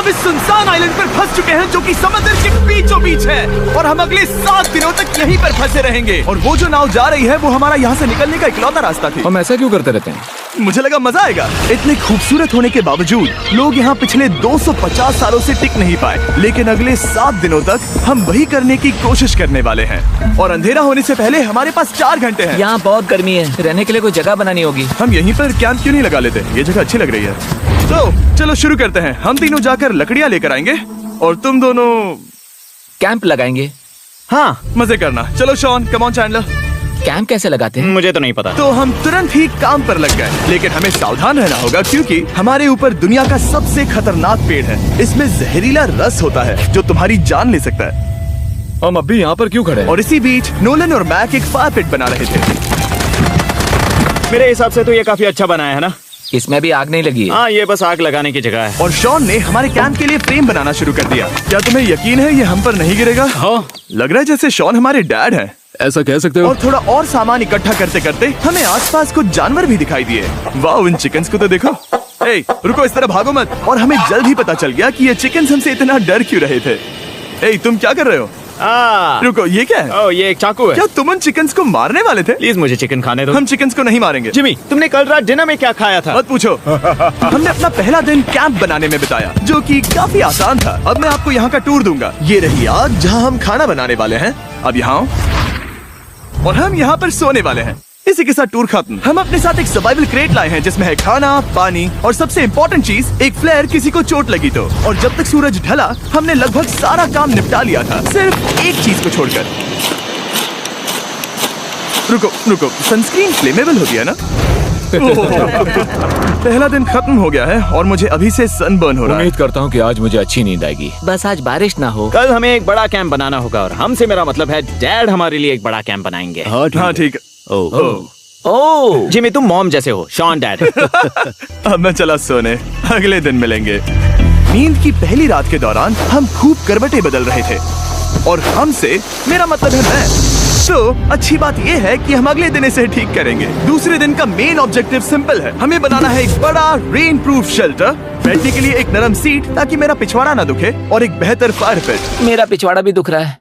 इस सुनसान आइलैंड पर फंस चुके हैं जो कि समंदर के बीचों बीच है और हम अगले 7 दिनों तक यहीं पर फंसे रहेंगे। और वो जो नाव जा रही है वो हमारा यहाँ से निकलने का इकलौता रास्ता थी। हम ऐसा क्यों करते रहते हैं? मुझे लगा मजा आएगा। इतने खूबसूरत होने के बावजूद लोग यहाँ पिछले 250 सालों से टिक नहीं पाए, लेकिन अगले 7 दिनों तक हम वही करने की कोशिश करने वाले हैं। और अंधेरा होने से पहले हमारे पास 4 घंटे हैं। यहाँ बहुत गर्मी है, रहने के लिए कोई जगह बनानी होगी। हम यहीं पर कैंप क्यों नहीं लगा लेते? ये जगह अच्छी लग रही है। तो चलो शुरू करते हैं। हम तीनों जाकर लकड़ियाँ लेकर आएंगे और तुम दोनों कैंप लगाएंगे। हाँ, मजे करना। चलो Shawn, come on Chandler. Camp कैसे लगाते हैं? मुझे तो नहीं पता। तो हम तुरंत ही काम पर लग गए, लेकिन हमें सावधान रहना होगा क्योंकि हमारे ऊपर दुनिया का सबसे खतरनाक पेड़ है। इसमें जहरीला रस होता है जो तुम्हारी जान ले सकता है। हम अभी यहाँ पर क्यों खड़े हैं? और इसी बीच नोलन और मैक एक फायर पिट बना रहे थे। मेरे हिसाब से तो ये काफी अच्छा बनाया है ना? इसमें भी आग नहीं लगी है। हाँ, ये बस आग लगाने की जगह है। और शॉन ने हमारे कैंप के लिए फ्रेम बनाना शुरू कर दिया। क्या तुम्हें यकीन है ये हम पर नहीं गिरेगा? हाँ। लग रहा है जैसे शॉन हमारे डैड हैं। ऐसा कह सकते हो? और थोड़ा और सामान इकट्ठा करते करते हमें आसपास कुछ जानवर भी दिखाई दिए। वाह, इन चिकन्स को तो देखो। ए, रुको, इस तरह भागो मत। और हमें जल्द ही पता चल गया कि ये चिकन्स हमसे इतना डर क्यों रहे थे। ए, तुम क्या कर रहे हो? रुको, ये क्या है? ओह, ये एक चाकू है। क्या तुम उन चिकन्स को मारने वाले थे? प्लीज मुझे चिकन खाने दो। हम चिकन्स को नहीं मारेंगे। जिमी, तुमने कल रात डिनर में क्या खाया था? मत पूछो। हमने अपना पहला दिन कैंप बनाने में बिताया, जो कि काफी आसान था। अब मैं आपको यहाँ का टूर दूंगा। ये रही आग जहाँ हम खाना बनाने वाले हैं। अब यहाँ और हम यहाँ पर सोने वाले हैं। इसी के साथ टूर खत्म। हम अपने साथ एक सर्वाइवल क्रेट लाए हैं जिसमें है खाना, पानी और सबसे इम्पोर्टेंट चीज एक फ्लेयर किसी को चोट लगी तो। और जब तक सूरज ढला हमने लगभग सारा काम निपटा लिया था, सिर्फ एक चीज को छोड़कर। रुको, सनस्क्रीन फ्लेमेबल होती है ना? पहला दिन खत्म हो गया है और मुझे अभी से सनबर्न हो रहा है। उम्मीद करता हूँ कि आज मुझे अच्छी नींद आएगी। बस आज बारिश ना हो। कल हमें एक बड़ा कैंप बनाना होगा और हमसे मेरा मतलब है डैड हमारे लिए एक बड़ा कैंप बनाएंगे। हाँ ठीक है। ओह, जिमी तुम मॉम जैसे हो, शॉन डैड। अब मैं चला सोने, अगले दिन मिलेंगे। नींद की पहली रात के दौरान हम खूब करवटें बदल रहे थे और हमसे मेरा मतलब है मैं। तो अच्छी बात यह है कि हम अगले दिन इसे ठीक करेंगे। दूसरे दिन का मेन ऑब्जेक्टिव सिंपल है। हमें बनाना है एक बड़ा रेन प्रूफ शेल्टर, बैठने के लिए एक नरम सीट ताकि मेरा पिछवाड़ा ना दुखे और एक बेहतर फायर पिट। मेरा पिछवाड़ा भी दुख रहा है।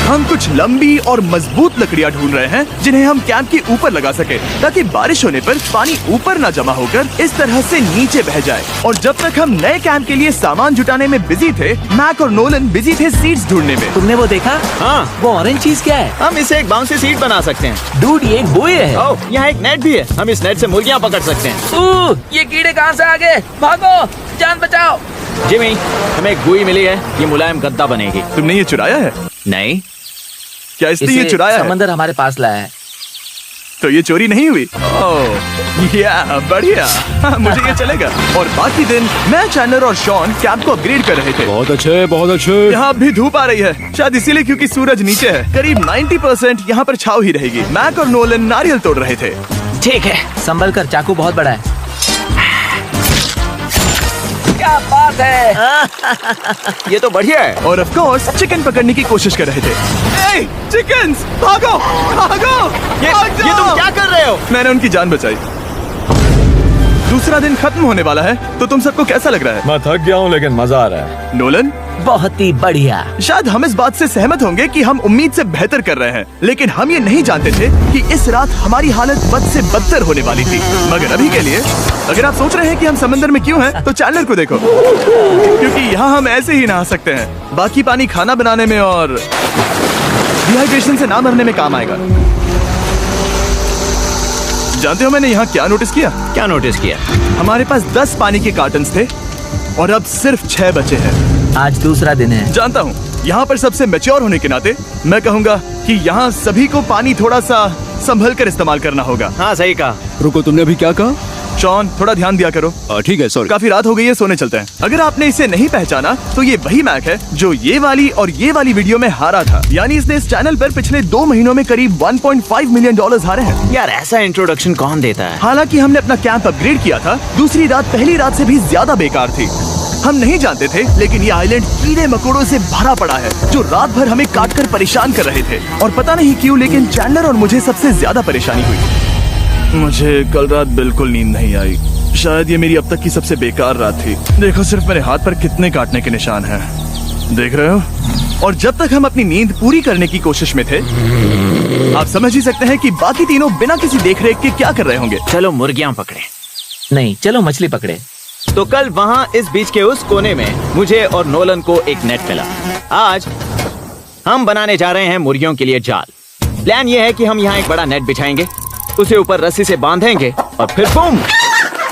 हम कुछ लंबी और मजबूत लकड़ियां ढूंढ रहे हैं जिन्हें हम कैंप के ऊपर लगा सके ताकि बारिश होने पर पानी ऊपर न जमा होकर इस तरह से नीचे बह जाए। और जब तक हम नए कैंप के लिए सामान जुटाने में बिजी थे, मैक और नोलन बिजी थे सीड्स ढूंढने में। तुमने वो देखा? हाँ, वो ऑरेंज चीज क्या है? हम इसे एक बाउंसी सीट बना सकते हैं। डूड, ये एक बोए है। ओह, यहाँ एक नेट भी है। हम इस नेट से मुर्गियाँ पकड़ सकते हैं। ये कीड़े कहाँ से आ गए? भागो, जान बचाओ। जिमी, हमें एक बुई मिली है। ये मुलायम गद्दा बनेगी। तुमने ये चुराया है? नहीं, क्या इसलिए ये चुराया है? समंदर हमारे पास लाया है। तो ये चोरी नहीं हुई? ओह, या बढ़िया। मुझे ये चलेगा। और बाकी दिन मैं, चैंडलर और शॉन कैंप को अपग्रेड कर रहे थे। बहुत अच्छे, बहुत अच्छे। यहाँ भी धूप आ रही है, शायद इसीलिए क्योंकि सूरज नीचे है। करीब 90% यहाँ पर छाव ही रहेगी। मैक और नोलन नारियल तोड़ रहे थे। ठीक है, संभल कर, चाकू बहुत बड़ा है। क्या बात है। ये तो बढ़िया है। और ऑफ कोर्स चिकन पकड़ने की कोशिश कर रहे थे। ए, चिकन्स, भागो, भागो, भाग ये तुम जाओ। क्या कर रहे हो? मैंने उनकी जान बचाई। दूसरा दिन खत्म होने वाला है, तो तुम सबको कैसा लग रहा है? मैं थक गया हूँ लेकिन मजा आ रहा है। नोलन, बहुत ही बढ़िया। शायद हम इस बात से सहमत होंगे कि हम उम्मीद से बेहतर कर रहे हैं, लेकिन हम ये नहीं जानते थे कि इस रात हमारी हालत बद से बदतर होने वाली थी। मगर अभी के लिए, अगर आप सोच रहे हैं कि हम समंदर में क्यों हैं, तो चैंडलर को देखो, क्योंकि यहाँ हम ऐसे ही नहा सकते हैं। बाकी पानी खाना बनाने में और डिहाइड्रेशन से ना मरने में काम आएगा। जानते हो मैंने यहाँ क्या नोटिस किया? क्या नोटिस किया? हमारे पास 10 पानी के कार्टन्स थे और अब सिर्फ 6 बचे हैं। आज दूसरा दिन है। जानता हूँ, यहाँ पर सबसे मैच्योर होने के नाते मैं कहूँगा कि यहाँ सभी को पानी थोड़ा सा संभल कर इस्तेमाल करना होगा। हाँ, सही कहा। रुको, तुमने अभी क्या कहा? शॉन, थोड़ा ध्यान दिया करो। ठीक है, सॉरी। काफी रात हो गई है, सोने चलते हैं। अगर आपने इसे नहीं पहचाना तो ये वही मैक है जो ये वाली और ये वाली वीडियो में हारा था। यानी इसने इस चैनल पर पिछले 2 महीनों में करीब $1.5 मिलियन हारे हैं। यार, ऐसा इंट्रोडक्शन कौन देता है? हालांकि हमने अपना कैंप अपग्रेड किया था, दूसरी रात पहली रात से भी ज्यादा बेकार थी। हम नहीं जानते थे, लेकिन ये आइलैंड कीड़े मकोड़ों से भरा पड़ा है जो रात भर हमें काट कर परेशान कर रहे थे। और पता नहीं क्यों, लेकिन चैंडलर और मुझे सबसे ज्यादा परेशानी हुई। मुझे कल रात बिल्कुल नींद नहीं आई। शायद ये मेरी अब तक की सबसे बेकार रात थी। देखो सिर्फ मेरे हाथ पर कितने काटने के निशान हैं। देख रहे हो? और जब तक हम अपनी नींद पूरी करने की कोशिश में थे, आप समझ ही सकते हैं कि बाकी तीनों बिना किसी देखरेख के क्या कर रहे होंगे। चलो मुर्गियां पकड़े। नहीं, चलो मछली पकड़े। तो कल वहाँ इस बीच के उस कोने में मुझे और नोलन को एक नेट मिला। आज हम बनाने जा रहे हैं मुर्गियों के लिए जाल। प्लान ये है कि हम यहाँ एक बड़ा नेट बिछाएंगे, उसे ऊपर रस्सी से बांधेंगे और फिर बूम,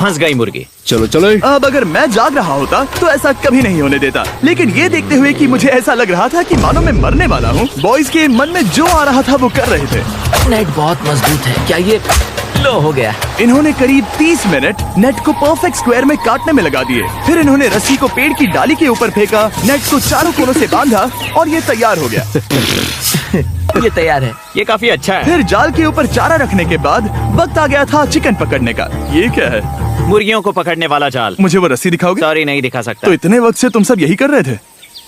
फंस गई मुर्गी। चलो चलो। अब अगर मैं जाग रहा होता तो ऐसा कभी नहीं होने देता, लेकिन ये देखते हुए कि मुझे ऐसा लग रहा था कि मानो मैं मरने वाला हूँ, बॉयज के मन में जो आ रहा था वो कर रहे थे। नेट बहुत मजबूत है। क्या ये लो हो गया? इन्होंने करीब 30 मिनट नेट को परफेक्ट स्क्वायर में काटने में लगा दिए। फिर इन्होंने रस्सी को पेड़ की डाली के ऊपर फेंका, नेट को चारों कोनों से बांधा और ये तैयार हो गया। ये तैयार है। ये काफी अच्छा है। फिर जाल के ऊपर चारा रखने के बाद वक्त आ गया था चिकन पकड़ने का। ये क्या है? मुर्गियों को पकड़ने वाला जाल। मुझे वो रस्सी दिखाओगे? सॉरी, नहीं दिखा सकता। तो इतने वक्त से तुम सब यही कर रहे थे?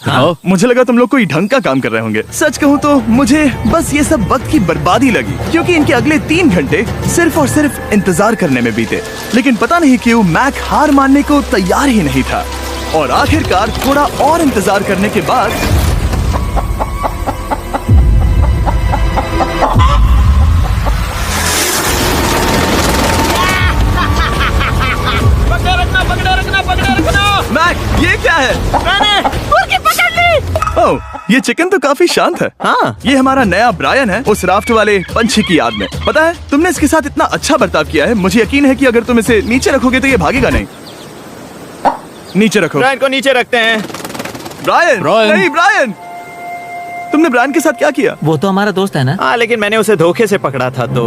हाँ। मुझे लगा तुम लोग कोई ढंग का काम कर रहे होंगे। सच कहूँ तो मुझे बस ये सब वक्त की बर्बादी लगी, क्योंकि इनके अगले 3 घंटे सिर्फ और सिर्फ इंतजार करने में बीते। लेकिन पता नहीं क्यों मैक हार मानने को तैयार ही नहीं था, और आखिरकार थोड़ा और इंतजार करने के बाद मैक, ये क्या है? मैंने मुर्गी पकड़ ली। ओह, ये चिकन तो काफी शांत है। हाँ। ये हमारा नया ब्रायन है, उस राफ्ट वाले पंछी की याद में। पता है, तुमने इसके साथ इतना अच्छा बर्ताव किया है, मुझे यकीन है कि अगर तुम इसे नीचे रखोगे तो ये भागेगा नहीं। नीचे रखो। ब्रायन को नीचे रखते हैं। Brian, Brian. नहीं ब्रायन, तुमने ब्रायन के साथ क्या किया? वो तो हमारा दोस्त है ना। हाँ, लेकिन मैंने उसे धोखे से पकड़ा था तो।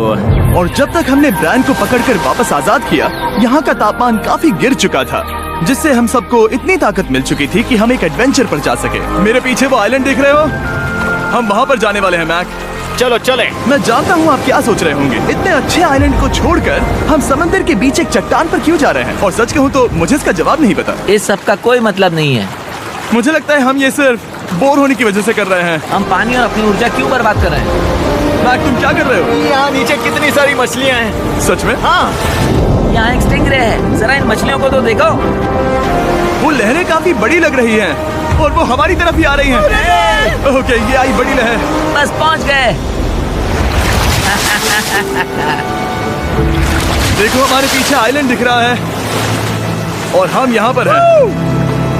और जब तक हमने ब्रायन को पकड़कर वापस आजाद किया, यहाँ का तापमान काफी गिर चुका था, जिससे हम सबको इतनी ताकत मिल चुकी थी कि हम एक एडवेंचर पर जा सके। मेरे पीछे वो आइलैंड देख रहे हो? हम वहाँ पर जाने वाले हैं मैक। चलो चले। मैं जानता हूँ आप क्या सोच रहे होंगे, इतने अच्छे आइलैंड को छोड़कर हम समंदर के बीच एक चट्टान पर क्यों जा रहे हैं? और सच कहूँ तो मुझे इसका जवाब नहीं पता। इस सब का कोई मतलब नहीं है। मुझे लगता है हम ये सिर्फ बोर होने की वजह से कर रहे हैं। हम पानी और अपनी ऊर्जा क्यों बर्बाद कर रहे हैं? मैक, तुम क्या कर रहे हो? यहाँ नीचे कितनी सारी मछलियाँ हैं। सच में? हाँ। यहाँ एक स्टिंगरे है, जरा इन मछलियों को तो देखो। वो लहरें काफी बड़ी लग रही हैं और वो हमारी तरफ ही आ रही हैं। ओके, ये आई बड़ी लहर। बस पहुँच गए। देखो हमारे पीछे आइलैंड दिख रहा है और हम यहाँ पर हैं।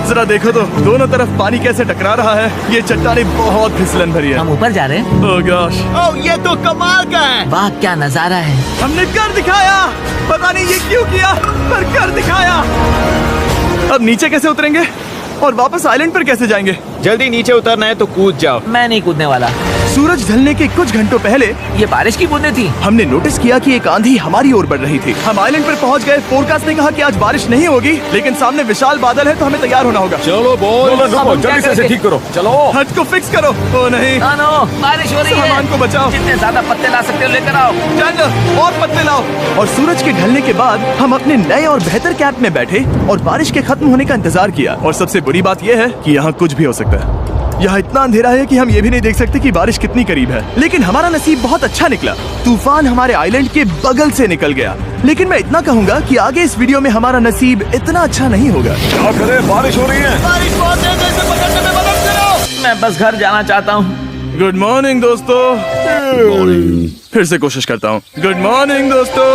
जरा देखो तो दोनों तरफ पानी कैसे टकरा रहा है। ये चट्टानें बहुत फिसलन भरी है। हम ऊपर जा रहे हैं। ओह गॉश, ओह, ये तो कमाल का है। वाह, क्या नजारा है। हमने कर दिखाया। पता नहीं ये क्यों किया, पर कर दिखाया। अब नीचे कैसे उतरेंगे और वापस आइलैंड पर कैसे जाएंगे? जल्दी नीचे उतरना है तो कूद जाओ। मैं नहीं कूदने वाला। सूरज ढलने के कुछ घंटों पहले ये बारिश की बूंदें थी। हमने नोटिस किया कि एक आंधी हमारी ओर बढ़ रही थी। हम आइलैंड पर पहुंच गए। फोरकास्ट ने कहा कि आज बारिश नहीं होगी, लेकिन सामने विशाल बादल है तो हमें तैयार होना होगा। चलो बॉय, अब हम क्या जल्दी से इसे करेंगे? ठीक करो। चलो। हट को फिक्स करो। ओ नहीं, नो, बारिश हो रही है। सामान को बचाओ। जितने ज्यादा पत्ते ला सकते हो लेकर आओ। चल और पत्ते लाओ। और सूरज के ढलने के बाद हम अपने नए और बेहतर कैंप में बैठे और बारिश के खत्म होने का इंतजार किया। और सबसे बुरी बात यह है कि यहाँ कुछ भी हो सकता है। यहाँ इतना अंधेरा है कि हम ये भी नहीं देख सकते कि बारिश कितनी करीब है। लेकिन हमारा नसीब बहुत अच्छा निकला। तूफान हमारे आइलैंड के बगल से निकल गया। लेकिन मैं इतना कहूँगा कि आगे इस वीडियो में हमारा नसीब इतना अच्छा नहीं होगा। क्या करें, बारिश हो रही है। बारिश बहुत तेज है, इसे पकड़ने में मदद करो। मैं बस घर जाना चाहता हूँ। गुड मॉर्निंग दोस्तों। फिर से कोशिश करता हूँ। गुड मॉर्निंग दोस्तों।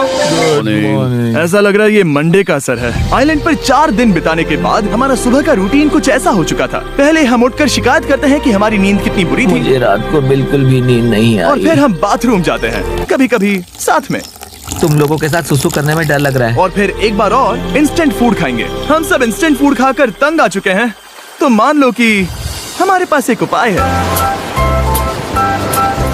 ऐसा लग रहा है ये मंडे का असर है। आइलैंड पर 4 दिन बिताने के बाद हमारा सुबह का रूटीन कुछ ऐसा हो चुका था। पहले हम उठकर शिकायत करते हैं कि हमारी नींद कितनी बुरी थी, मुझे रात को बिल्कुल भी नींद नहीं आई। और फिर हम बाथरूम जाते हैं, कभी कभी साथ में। तुम लोगों के साथ सुसु करने में डर लग रहा है। और फिर एक बार और इंस्टेंट फूड खाएंगे। हम सब इंस्टेंट फूड खाकर तंग आ चुके हैं, तो मान लो कि हमारे पास एक उपाय है।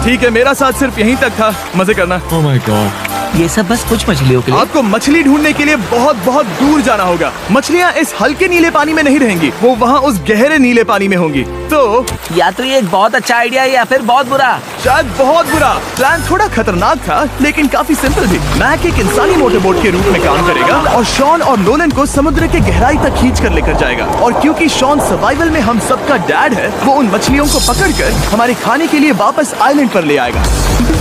ठीक है, मेरा साथ सिर्फ यहीं तक था। मजे करना। Oh my God. ये सब बस कुछ मछलियों के लिए। आपको मछली ढूंढने के लिए बहुत बहुत दूर जाना होगा। मछलियाँ इस हल्के नीले पानी में नहीं रहेंगी, वो वहाँ उस गहरे नीले पानी में होंगी। तो या तो ये एक बहुत अच्छा आइडिया है या फिर बहुत बुरा। शायद बहुत बुरा। प्लान थोड़ा खतरनाक था, लेकिन काफी सिंपल भी। मैक एक इंसानी मोटरबोट के रूप में काम करेगा और शॉन और नोलन को समुद्र के गहराई तक खींच कर लेकर जाएगा। और क्योंकि शॉन सर्वाइवल में हम सबका डैड है, वो उन मछलियों को पकड़कर हमारे खाने के लिए वापस आइलैंड पर ले आएगा।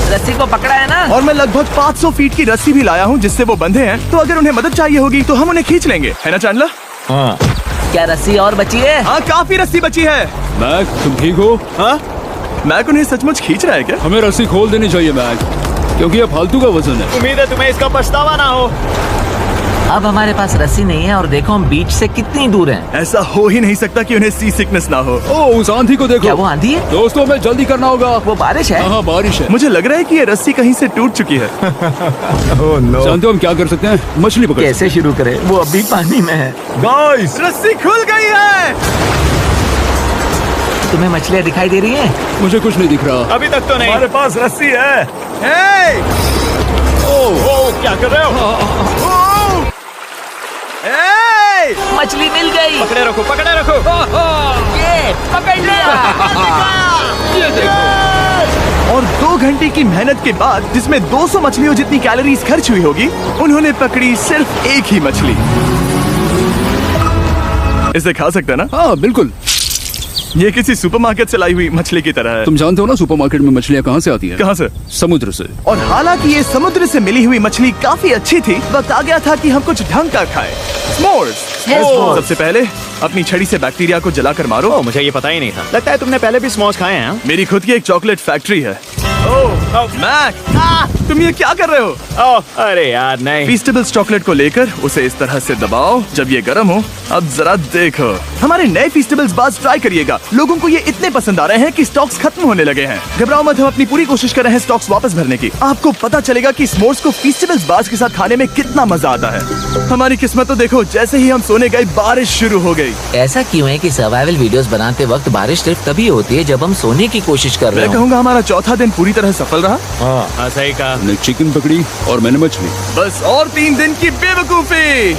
रस्सी को पकड़ा है ना? और मैं लगभग 500 फीट फीट की रस्सी भी लाया हूँ जिससे वो बंधे हैं, तो अगर उन्हें मदद चाहिए होगी तो हम उन्हें खींच लेंगे, है ना चैंडलर? हाँ क्या रस्सी और बची है? हाँ, काफी रस्सी बची है। मैक, तुम ठीक हो? हाँ, मैक उन्हें सचमुच खींच रहा है क्या? हमें रस्सी खोल देनी चाहिए मैक, क्योंकि ये फालतू का वजन है। उम्मीद है तुम्हें इसका पछतावा ना हो। अब हमारे पास रस्सी नहीं है और देखो हम बीच से कितनी दूर हैं। ऐसा हो ही नहीं सकता कि उन्हें सी सिकनेस ना हो। ओ, उस आंधी को देखो। क्या वो आंधी है? दोस्तों, हमें जल्दी करना होगा। वो बारिश है? हाँ, बारिश है। मुझे लग रहा है कि ये रस्सी कहीं से टूट चुकी है। जानते हो हम क्या कर सकते हैं? मछली पकड़ कैसे शुरू करें? वो अभी पानी में है। गाइस, रस्सी खुल गई है। तुम्हें मछलियाँ दिखाई दे रही हैं? मुझे कुछ नहीं दिख रहा। अभी तक तो नहीं। हमारे पास रस्सी है। हे! ओ, क्या कर रहे हो? हे! मछली मिल गई। पकड़े रखो, पकड़े रखो। ये पकड़ लिया। ये देखो। और 2 घंटे की मेहनत के बाद, जिसमें 200 मछलियों जितनी कैलोरीज खर्च हुई होगी, उन्होंने पकड़ी सिर्फ एक ही मछली। इसे खा सकते हैं ना? हाँ बिल्कुल। ये किसी सुपरमार्केट से लाई हुई मछली की तरह है। तुम जानते हो ना सुपरमार्केट में मछलियाँ कहाँ से आती हैं? कहाँ से? समुद्र से। और हालांकि ये समुद्र से मिली हुई मछली काफी अच्छी थी, वक्त आ गया था कि हम कुछ ढंग का खाएं। s'mores। s'mores। सबसे पहले अपनी छड़ी से बैक्टीरिया को जलाकर मारो। ओ, मुझे ये पता ही नहीं था। लगता है तुमने पहले भी स्मोज खाए हैं। मेरी खुद की एक चॉकलेट फैक्ट्री है। मैक, तुम ये क्या कर रहे हो? ओह, अरे यार नहीं। फीस्टेबल्स चॉकलेट को लेकर उसे इस तरह से दबाओ जब ये गर्म हो। अब जरा देखो, हमारे नए फीस्टेबल्स बार्स ट्राई करिएगा। लोगों को ये इतने पसंद आ रहे हैं कि स्टॉक्स खत्म होने लगे हैं। घबराओ मत, हम अपनी पूरी कोशिश कर रहे हैं स्टॉक्स वापस भरने की। आपको पता चलेगा कि s'mores को फीस्टेबल्स बार्स के साथ खाने में कितना मजा आता है। हमारी किस्मत तो देखो, जैसे ही हम सोने गए बारिश शुरू हो गई। ऐसा क्यों है कि सर्वाइवल वीडियोस बनाते वक्त बारिश सिर्फ तभी होती है जब हम सोने की कोशिश कर रहे मैं हो? कहूँगा हमारा चौथा दिन पूरी तरह सफल रहा। हाँ, सही कहा। मैंने चिकन पकड़ी और मैंने मछली। बस और 3 दिन की बेवकूफी।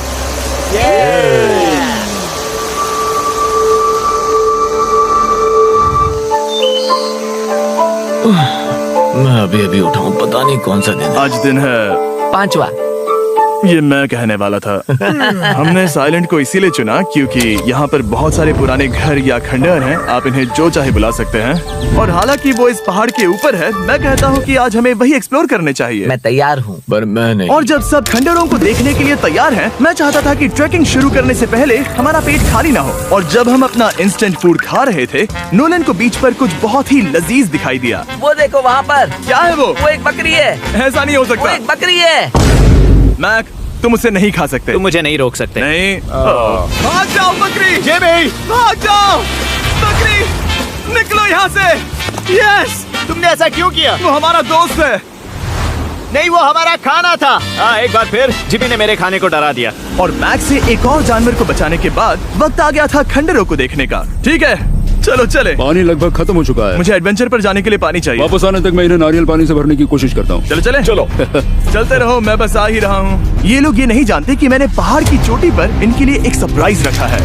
मैं अभी अभी उठा हूँ, पता नहीं कौन सा दिन है। आज दिन है 5वां। ये मैं कहने वाला था। हमने इस आइलैंड को इसीलिए चुना क्योंकि यहाँ पर बहुत सारे पुराने घर या खंडहर हैं। आप इन्हें जो चाहे बुला सकते हैं। और हालांकि वो इस पहाड़ के ऊपर है, मैं कहता हूँ कि आज हमें वही एक्सप्लोर करने चाहिए। मैं तैयार हूँ। पर मैं नहीं। और जब सब खंडहरों को देखने के लिए तैयार हैं, मैं चाहता था कि ट्रैकिंग शुरू करने से पहले हमारा पेट खाली ना हो। और जब हम अपना इंस्टेंट फूड खा रहे थे, नोलन को बीच पर कुछ बहुत ही लजीज दिखाई दिया। वो देखो वहाँ पर। क्या है वो? वो एक बकरी है। ऐसा नहीं हो वो सकता। एक बकरी है। मैक, तुम उसे नहीं खा सकते। तुम मुझे नहीं रोक सकते। नहीं। भाग जाओ बकरी। ये भी। भाग जाओ बकरी, निकलो यहाँ से। यस, तुमने ऐसा क्यों किया? वो हमारा दोस्त है। नहीं, वो हमारा खाना था। एक बार फिर जिमी ने मेरे खाने को डरा दिया। और मैक से एक और जानवर को बचाने के बाद वक्त आ गया था खंडहरों को देखने का। ठीक है, चलो चले। पानी लगभग खत्म हो चुका है। मुझे एडवेंचर पर जाने के लिए पानी चाहिए। वापस आने तक मैं इन्हें नारियल पानी से भरने की कोशिश करता हूँ। चलो चले। चलो। चलते रहो, मैं बस आ ही रहा हूँ। ये लोग ये नहीं जानते कि मैंने पहाड़ की चोटी पर इनके लिए एक सरप्राइज रखा है।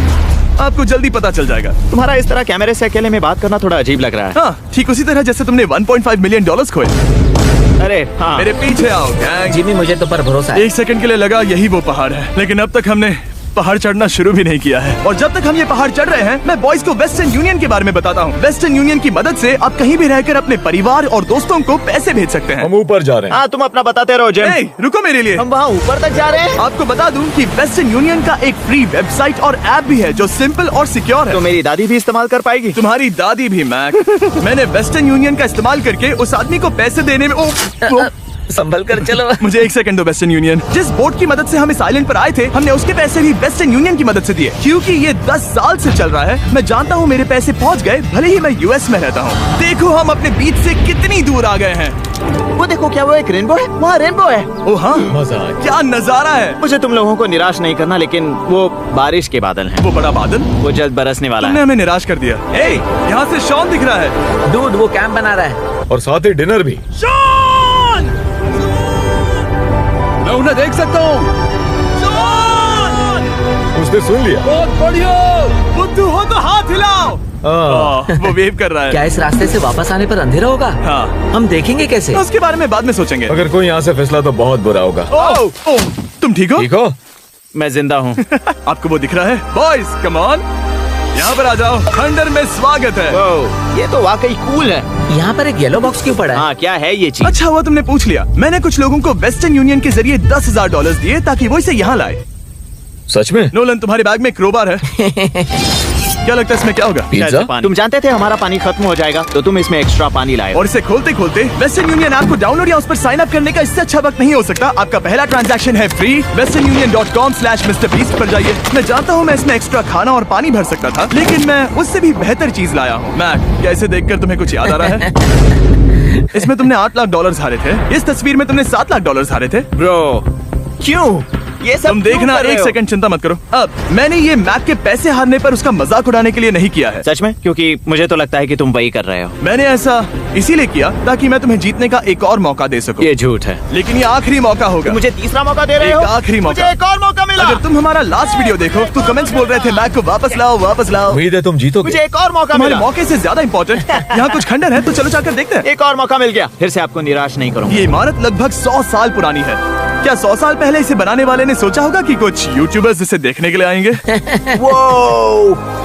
आपको जल्दी पता चल जाएगा। तुम्हारा इस तरह कैमरे से अकेले में बात करना थोड़ा अजीब लग रहा है। हाँ, ठीक उसी तरह जैसे तुमने $1.5 मिलियन खोए। अरे हाँ। मेरे पीछे आओ गैंग। जिमी, मुझे तो पर भरोसा है। 1 सेकंड के लिए लगा यही वो पहाड़ है, लेकिन अब तक हमने पहाड़ चढ़ना शुरू भी नहीं किया है। और जब तक हम ये पहाड़ चढ़ रहे हैं, मैं बॉयज को वेस्टर्न यूनियन के बारे में बताता हूँ। वेस्टर्न यूनियन की मदद से आप कहीं भी रहकर अपने परिवार और दोस्तों को पैसे भेज सकते हैं। हम ऊपर जा रहे हैं। हाँ, तुम अपना बताते रहो जिम। ए, रुको मेरे लिए। हम वहाँ ऊपर तक जा रहे हैं। आपको बता दूं कि वेस्टर्न यूनियन का एक फ्री वेबसाइट और ऐप भी है जो सिंपल और सिक्योर है। तो मेरी दादी भी इस्तेमाल कर पाएगी। तुम्हारी दादी भी मैक। मैंने वेस्टर्न यूनियन का इस्तेमाल करके उस आदमी को पैसे देने में संभल कर चलो। मुझे 1 सेकंड दो। वेस्टर्न यूनियन, जिस बोट की मदद से हम इस आइलैंड पर आए थे, हमने उसके पैसे भी वेस्टर्न यूनियन की मदद से दिए। क्योंकि ये 10 साल से चल रहा है, मैं जानता हूँ मेरे पैसे पहुँच गए, भले ही मैं यूएस में रहता हूँ। देखो हम अपने बीच से कितनी दूर आ गए हैं। वो देखो, क्या वो एक रेनबो है? वहाँ रेनबो है। ओ हाँ, क्या नजारा है। मुझे तुम लोगों को निराश नहीं करना, लेकिन वो बारिश के बादल हैं। वो बड़ा बादल, वो जल्द बरसने वाला तुमने है। हमें निराश कर दिया। ए, यहाँ से शॉन दिख रहा है। डूड, वो कैंप बना रहा है। और साथ ही डिनर भी। शॉन! मैं उन्हें देख सकता हूँ। शॉन! उसने सुन लिया। बहुत बढ़िया। बुद्धू हो तो हाथ हिलाओ। वो वेव कर रहा है। क्या इस रास्ते से वापस आने पर अंधेरा होगा? हाँ। हम देखेंगे कैसे? उसके बारे में बाद में सोचेंगे। अगर कोई यहाँ से फिसला तो बहुत बुरा होगा। ओ, तुम ठीक हो? ठीक हो? मैं जिंदा हूँ। आपको वो दिख रहा है? Boys come on. यहाँ पर आ जाओ, खंडर में स्वागत है। ओह, ये तो वाकई कूल है। यहाँ पर एक येलो बॉक्स क्यों पड़ा है? हाँ, क्या है ये चीज? अच्छा हुआ तुमने पूछ लिया। मैंने कुछ लोगों को वेस्टर्न यूनियन के जरिए $10,000 दिए ताकि वो इसे यहाँ लाए। सच में? नोलन, तुम्हारे बैग में क्रोबार है। क्या लगता है इसमें क्या होगा? पिज्जा? शायद पानी। तुम जानते थे हमारा पानी खत्म हो जाएगा, तो तुम इसमें एक्स्ट्रा पानी लाए। और इसे खोलते खोलते वेस्टर्न यूनियन ऐप को डाउनलोड या उस पर साइन अप करने का इससे अच्छा वक्त नहीं हो सकता। आपका पहला ट्रांजैक्शन है फ्री। westernunion.com/MrBeast पर जाइए। मैं जानता हूँ मैं इसमें एक्स्ट्रा खाना और पानी भर सकता था, लेकिन मैं उससे भी बेहतर चीज लाया हूँ। मैक, क्या इसे देखकर तुम्हें कुछ याद आ रहा है? इसमें तुमने $8 लाख हारे थे। इस तस्वीर में तुमने $7 लाख हारे थे। ब्रो, क्यों? ये सब तुम क्यों देखना, कर रहे एक हो? सेकंड चिंता मत करो। अब मैंने ये मैक के पैसे हारने पर उसका मजाक उड़ाने के लिए नहीं किया है। सच में? क्योंकि मुझे तो लगता है कि तुम वही कर रहे हो। मैंने ऐसा इसीलिए किया ताकि मैं तुम्हें जीतने का एक और मौका दे सकूं। ये झूठ है। लेकिन ये आखिरी मौका होगा। मुझे तीसरा मौका दे रहे हो? एक आखिरी मौका। मुझे एक और मौका मिला। अगर तुम हमारा लास्ट वीडियो देखो तो कमेंट्स बोल रहे थे मैक को वापस लाओ, वापस लाओ। उम्मीद है तुम जीतोगे। मुझे एक और मौका तुम्हारे मिला। मौके से ज्यादा इम्पोर्टेंट यहाँ कुछ खंडर है, तो चलो जाकर देखते हैं। एक और मौका मिल गया। फिर से आपको निराश नहीं करूंगा। ये इमारत लगभग 100 साल पुरानी है। क्या 100 साल पहले इसे बनाने वाले ने सोचा होगा कि कुछ यूट्यूबर्स इसे देखने के लिए आएंगे? वो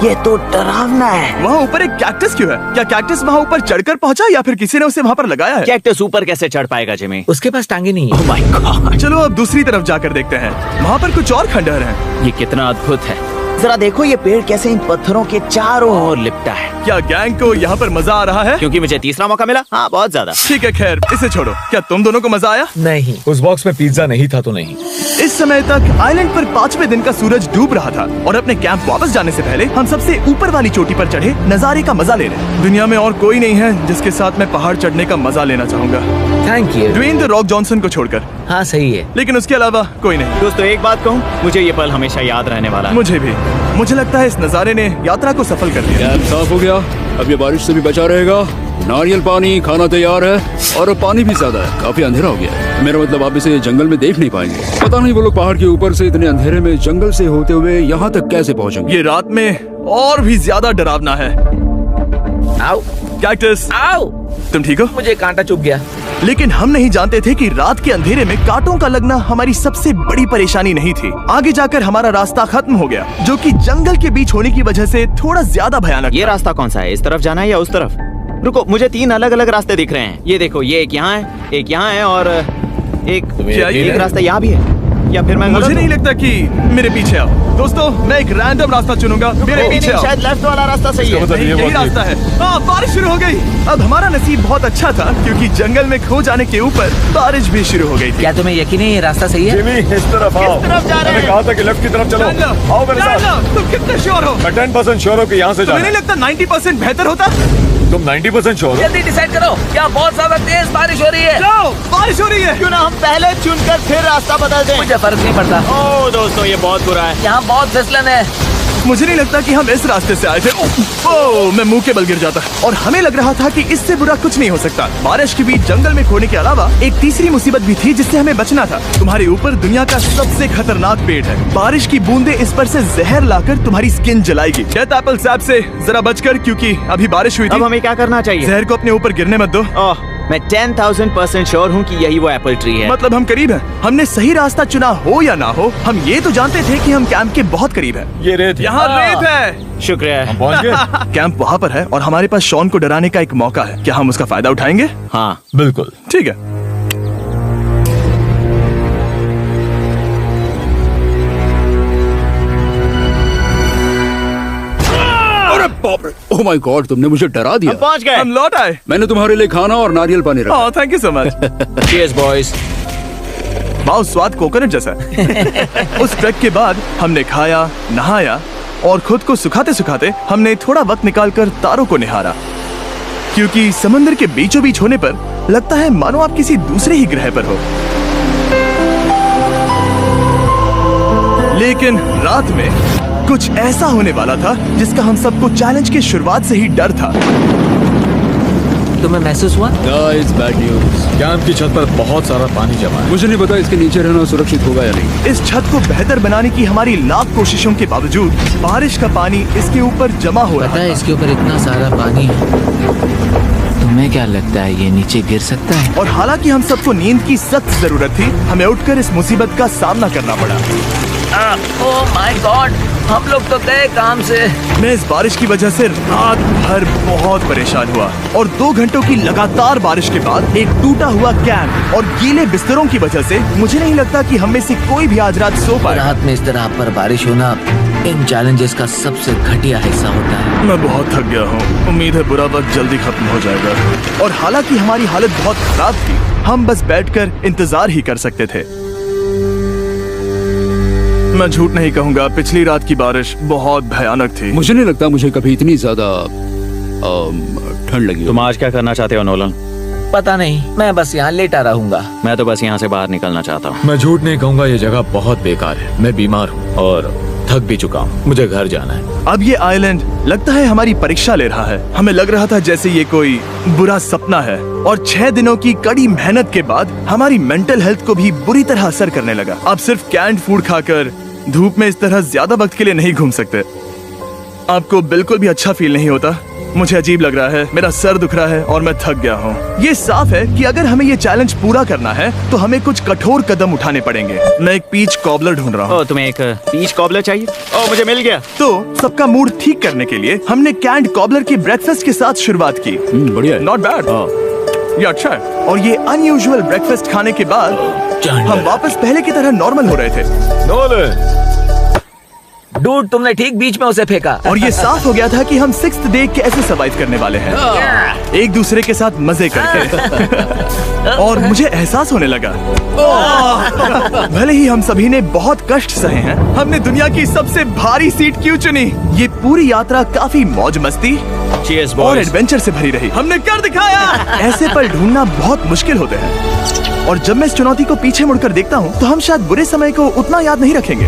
ये तो डरावना है। वहाँ ऊपर एक कैक्टस क्यों है? क्या कैक्टस वहाँ ऊपर चढ़कर पहुँचा या फिर किसी ने उसे वहाँ पर लगाया है? कैक्टस ऊपर कैसे चढ़ पाएगा जिमी? उसके पास टांगे नहीं है। ओह माय गॉड, चलो अब दूसरी तरफ जाकर देखते हैं। वहाँ पर कुछ और खंडहर हैं। ये कितना अद्भुत है। जरा देखो ये पेड़ कैसे इन पत्थरों के चारों ओर लिपटा है। क्या गैंग को यहाँ पर मजा आ रहा है? क्योंकि मुझे तीसरा मौका मिला। हाँ, बहुत ज्यादा। ठीक है, खैर इसे छोड़ो। क्या तुम दोनों को मजा आया? नहीं। उस बॉक्स में पिज्जा नहीं था तो नहीं। इस समय तक आइलैंड पर 5वें दिन का सूरज डूब रहा था और अपने कैंप वापस जाने से पहले हम सबसे ऊपर वाली चोटी पर चढ़े नजारे का मजा ले रहे। दुनिया में और कोई नहीं है जिसके साथ मैं पहाड़ चढ़ने का मजा लेना चाहूंगा, thank you. Dwayne the Rock Johnson को छोड़कर। हाँ सही है। लेकिन उसके अलावा कोई नहीं। दोस्तों, एक बात कहूँ, मुझे ये पल हमेशा याद रहने वाला है। मुझे भी। मुझे लगता है इस नजारे ने यात्रा को सफल कर दिया। कैंप साफ हो गया, अब ये बारिश से भी बचा रहेगा। नारियल पानी, खाना तैयार है और अब पानी भी ज्यादा है। काफी अंधेरा हो गया है। मेरा मतलब आप इसे जंगल में देख नहीं पाएंगे। पता नहीं वो लोग पहाड़ के ऊपर से इतने अंधेरे में जंगल से होते हुए यहाँ तक कैसे पहुँचेंगे। ये रात में और भी ज्यादा डरावना है। आओ कैक्टस, आओ। तुम ठीक हो? मुझे कांटा चुभ गया। लेकिन हम नहीं जानते थे कि रात के अंधेरे में कांटों का लगना हमारी सबसे बड़ी परेशानी नहीं थी। आगे जाकर हमारा रास्ता खत्म हो गया, जो कि जंगल के बीच होने की वजह से थोड़ा ज्यादा भयानक ये था। रास्ता कौन सा है? इस तरफ जाना है या उस तरफ? रुको, मुझे 3 अलग अलग रास्ते दिख रहे हैं। ये देखो, ये एक यहाँ है, एक यहाँ है और एक क्या ये- एक रास्ता यहाँ भी है। या फिर मैं मुझे गलत नहीं हूँ? लगता कि मेरे पीछे आओ। दोस्तों, मैं एक रैंडम रास्ता चुनूंगा। मेरे नहीं, पीछे नहीं, आओ। शायद लेफ्ट वाला रास्ता सही है। नहीं, यही रास्ता है। हाँ, बारिश शुरू हो गई। अब हमारा नसीब बहुत अच्छा था क्योंकि जंगल में खो जाने के ऊपर बारिश भी शुरू हो गई थी। क्या तुम्हें यकीन है ये रास्ता सही है? जिमी, इस तरफ आओ। किस तरफ जा रहे मैंने हैं? कहा था कि लेफ्ट की तरफ चलो। जान लो, आओ मेरे जान साथ। लो, तुम कितने श्योर हो? मैं 10% श्योर हूँ कि यहाँ से तुम्हें जाना नहीं है। लगता 90% बेहतर होता? तुम 90% श्योर हो? जल्दी डिसाइड करो। क्या बहुत ज्यादा तेज बारिश हो रही है? जाओ, बारिश हो रही है। क्यों ना हम पहले चुनकर फिर रास्ता बदल दें? मुझे फर्क नहीं पड़ता। ओह दोस्तों, ये बहुत बुरा है। यहाँ बहुत फिसलन है। मुझे नहीं लगता कि हम इस रास्ते से आए थे। ओह, मैं मुंह के बल गिर जाता। और हमें लग रहा था कि इससे बुरा कुछ नहीं हो सकता। बारिश के बीच जंगल में खोने के अलावा एक तीसरी मुसीबत भी थी जिससे हमें बचना था। तुम्हारे ऊपर दुनिया का सबसे खतरनाक पेड़ है। बारिश की बूंदें इस पर से जहर लाकर तुम्हारी स्किन जलाएगी। डेथ एप्पल सैप से जरा बचकर, क्योंकि अभी बारिश हुई अब थी। हमें क्या करना चाहिए? जहर को अपने ऊपर गिरने मत दो। ओह, मैं 10,000% श्योर हूँ कि यही वो एप्पल ट्री है। मतलब हम करीब हैं। हमने सही रास्ता चुना हो या ना हो, हम ये तो जानते थे कि हम कैंप के बहुत करीब हैं। ये रेत है। यहाँ रेत है। शुक्रिया है। पहुँच गए? कैंप वहाँ पर है और हमारे पास शॉन को डराने का एक मौका है। क्या हम उसका फायदा उठाएंगे? हाँ, बिल्कुल। ठीक है। अरे बाप रे, ओह माय गॉड, तुमने मुझे डरा हम दिया। पहुँच गए। हम लौट आए। मैंने तुम्हारे लिए खाना और नारियल पानी रखा। Oh, thank you so much. Cheers, boys। वाह, स्वाद कोकोनट जैसा है। उस ट्रैक के बाद हमने खाया, नहाया और खुद को सुखाते सुखाते हमने थोड़ा वक्त निकालकर तारों को निहारा, क्योंकि समंदर के बीचों बीच होने पर लगता है मानो आप किसी दूसरे ही ग्रह पर हो। लेकिन रात में कुछ ऐसा होने वाला था जिसका हम सबको चैलेंज की शुरुआत से ही डर था। तुम्हें महसूस हुआ? Guys, bad news. कैंप की छत पर बहुत सारा पानी जमा है। मुझे नहीं पता इसके नीचे रहना सुरक्षित होगा या नहीं। इस छत को बेहतर बनाने की हमारी लाख कोशिशों के बावजूद बारिश का पानी इसके ऊपर जमा हो रहा पता है था। इसके ऊपर इतना सारा पानी है। तुम्हें क्या लगता है ये नीचे गिर सकता है? और हालांकि हम सबको नींद की सख्त जरूरत थी, हमें उठकर इस मुसीबत का सामना करना पड़ा। ओह माय गॉड, हम लोग तो गए काम से। मैं इस बारिश की वजह से रात भर बहुत परेशान हुआ और 2 घंटों की लगातार बारिश के बाद एक टूटा हुआ कैंप और गीले बिस्तरों की वजह से मुझे नहीं लगता कि हम में से कोई भी आज रात सो पाए। रात में इस तरह पर बारिश होना इन चैलेंजेस का सबसे घटिया हिस्सा होता है। मैं बहुत थक गया हूँ। उम्मीद है बुरा वक्त जल्दी खत्म हो जाएगा। और हालांकि हमारी हालत बहुत खराब थी, हम बस बैठकर इंतजार ही कर सकते थे। मैं झूठ नहीं कहूँगा, पिछली रात की बारिश बहुत भयानक थी। मुझे नहीं लगता मुझे कभी इतनी ज्यादा ठंड लगी हो। तुम आज क्या करना चाहते हो नोलन? पता नहीं, मैं बस यहाँ लेटा रहूंगा। मैं तो बस यहाँ से बाहर निकलना चाहता हूँ। मैं झूठ नहीं कहूंगा, ये जगह बहुत बेकार है। मैं बीमार हूँ और थक भी चुका हूँ। मुझे घर जाना है। अब ये आइलैंड लगता है हमारी परीक्षा ले रहा है। हमें लग रहा था जैसे ये कोई बुरा सपना है और 6 दिनों की कड़ी मेहनत के बाद हमारी मेंटल हेल्थ को भी बुरी तरह असर करने लगा। अब सिर्फ कैंड फूड खाकर धूप में इस तरह ज्यादा वक्त के लिए नहीं घूम सकते। आपको बिल्कुल भी अच्छा फील नहीं होता। मुझे अजीब लग रहा है, मेरा सर दुख रहा है और मैं थक गया हूँ। ये साफ है कि अगर हमें ये चैलेंज पूरा करना है तो हमें कुछ कठोर कदम उठाने पड़ेंगे। मैं एक पीच कॉबलर ढूंढ रहा हूँ। तुम्हें एक पीच कॉबलर चाहिए? मुझे मिल गया। तो सबका मूड ठीक करने के लिए हमने कैंड कॉबलर के ब्रेकफास्ट के साथ शुरुआत की। बढ़िया है। नॉट बैड, ये अच्छा है। और ये अनयूजुअल ब्रेकफास्ट खाने के बाद हम वापस पहले की तरह नॉर्मल हो रहे थे। नोलन, डूड, तुमने ठीक बीच में उसे फेंका। और ये साफ हो गया था कि हम 6th डे कैसे सर्वाइव करने वाले हैं, एक दूसरे के साथ मजे करके। और मुझे एहसास होने लगा, भले ही हम सभी ने बहुत कष्ट सहे हैं, हमने दुनिया की सबसे भारी सीट क्यों चुनी? ये पूरी यात्रा काफी मौज मस्ती Cheers, और boys. एडवेंचर से भरी रही। हमने कर दिखाया। ऐसे पल ढूंढना बहुत मुश्किल होते हैं और जब मैं इस चुनौती को पीछे मुड़कर देखता हूँ तो हम शायद बुरे समय को उतना याद नहीं रखेंगे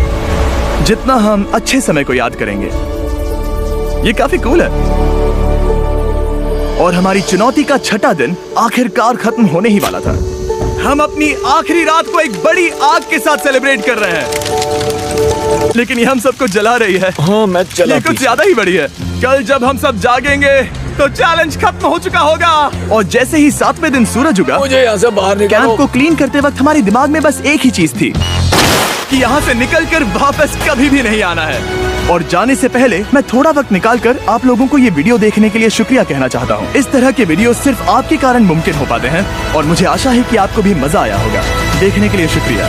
जितना हम अच्छे समय को याद करेंगे। ये काफी कूल है। और हमारी चुनौती का 6ठा दिन आखिरकार खत्म होने ही वाला था। हम अपनी आखिरी रात को एक बड़ी आग के साथ सेलिब्रेट कर रहे हैं, लेकिन ये हम सबको जला रही है। हाँ मैं चला। ये कुछ ज्यादा ही बड़ी है। कल जब हम सब जागेंगे तो चैलेंज खत्म हो चुका होगा। और जैसे ही 7वें दिन सूरज उगा, मुझे यहाँ से बाहर कैंप निकालो। को क्लीन करते वक्त हमारे दिमाग में बस एक ही चीज थी कि यहाँ से निकलकर वापस कभी भी नहीं आना है। और जाने से पहले मैं थोड़ा वक्त निकालकर आप लोगों को ये वीडियो देखने के लिए शुक्रिया कहना चाहता हूँ। इस तरह के वीडियो सिर्फ आपके कारण मुमकिन हो पाते हैं और मुझे आशा है कि आपको भी मजा आया होगा। देखने के लिए शुक्रिया।